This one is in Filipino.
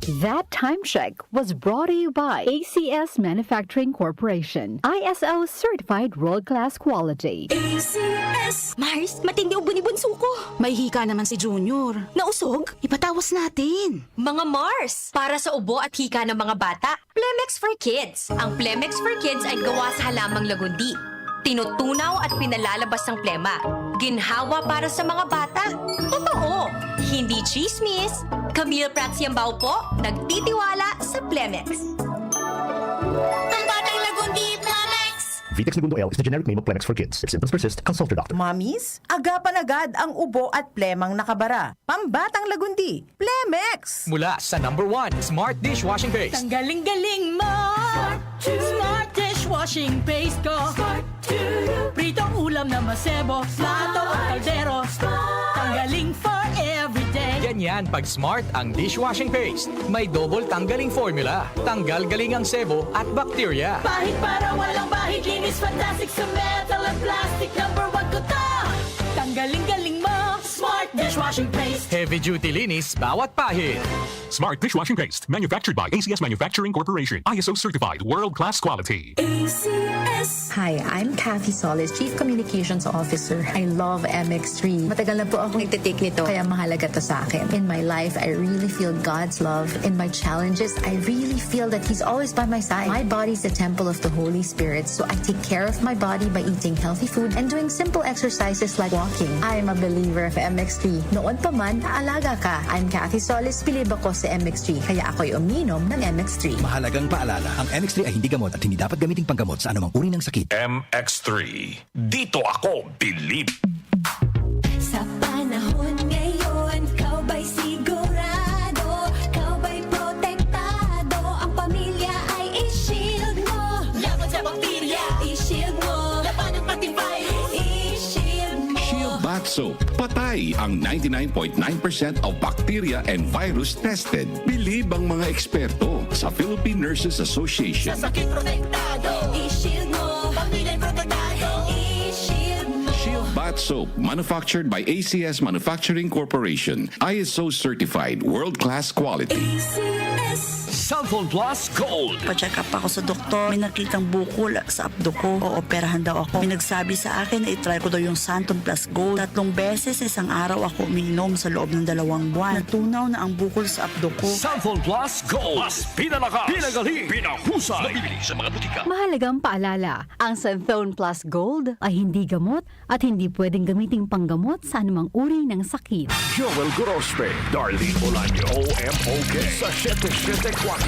That time check was brought to you by ACS Manufacturing Corporation, ISO certified world-class quality. ACS! Mars, matindi ubo ni bunso ko. May hika naman si Junior. Nausog? Ipatawas natin. Mga Mars, para sa ubo at hika ng mga bata, Plemex for Kids. Ang Plemex for Kids ay gawa sa halamang lagundi. Tinutunaw at pinalalabas ng plema. Ginhawa para sa mga bata. Totoo! Hindi chismis. Camille Prats Yambao po, nagtitiwala sa Plemex. Ang batang lagundi, Plemex! Vitex Segundo L is the generic name of Plemex for kids. If symptoms persist, consult your doctor. Mamis, agapan agad ang ubo at plemang nakabara. Pambatang lagundi, Plemex! Mula sa #1 Smart Dishwashing Paste. Ang galing-galing mo! Smart dishwashing paste ko. Pritong ulam na masebo, plato o kaldero. Tanggaling for everyday. Ganyan pag Smart ang dishwashing paste. May double tanggaling formula. Tanggal galing ang sebo at bakterya. Bahid para walang bahid, linis fantastic sa metal at plastic. #1 ko to. Tanggaling-galing mo, Smart dishwashing paste. Heavy duty linis bawat pahid. Smart dishwashing paste, manufactured by ACS Manufacturing Corporation. ISO certified, world-class quality. ACS. Hi, I'm Kathy Solis, Chief Communications Officer. I love MX3. Matagal na po akong nagtitake nito, kaya mahalaga to sa akin. In my life, I really feel God's love. In my challenges, I really feel that He's always by my side. My body's the temple of the Holy Spirit, so I take care of my body by eating healthy food and doing simple exercises like walking. I am a believer of MX3. Noon pa man, naalaga ka. I'm Kathy Solis, bilib ako sa MX3, kaya ako'y uminom ng MX3. Mahalagang paalala, ang MX3 ay hindi gamot at hindi dapat gamiting panggamot sa anumang uri ng sakit. MX3. Dito ako, believe. Sa panahon ngayon, ikaw ba'y sigurado? Ikaw ba'y protektado? Ang pamilya ay i-shield mo. Laban sa bakterya, i-shield mo. Laban ng pati virus, i-shield mo. Shield Bath Soap. Patay ang 99.9% of bacteria and virus tested. Believe ang mga eksperto sa Philippine Nurses Association. Sa sakit protektado, i-shield mo. Pamilya protektado, i-shield mo. Shield Bath Soap, manufactured by ACS Manufacturing Corporation. ISO certified, world-class quality. ACS. Cellphone Plus Gold. Pa-check up ako sa doktor. May nakitang bukol sa abdo ko. Ooperahan daw ako. May nagsabi sa akin na itry ko daw yung Santon Plus Gold. 3 beses isang araw ako umiinom sa loob ng 2 buwan. Natunaw na ang bukol sa abdo ko. Cellphone Plus Gold. Mas pinalakas, pinagaling, pinahusay. Nabibili sa mga butika. Mahalagang paalala, ang Santhone Plus Gold ay hindi gamot at hindi pwedeng gamiting panggamot sa anumang uri ng sakit. Joel Gorospe, Darlene Olanyo, OMOK. Sa 774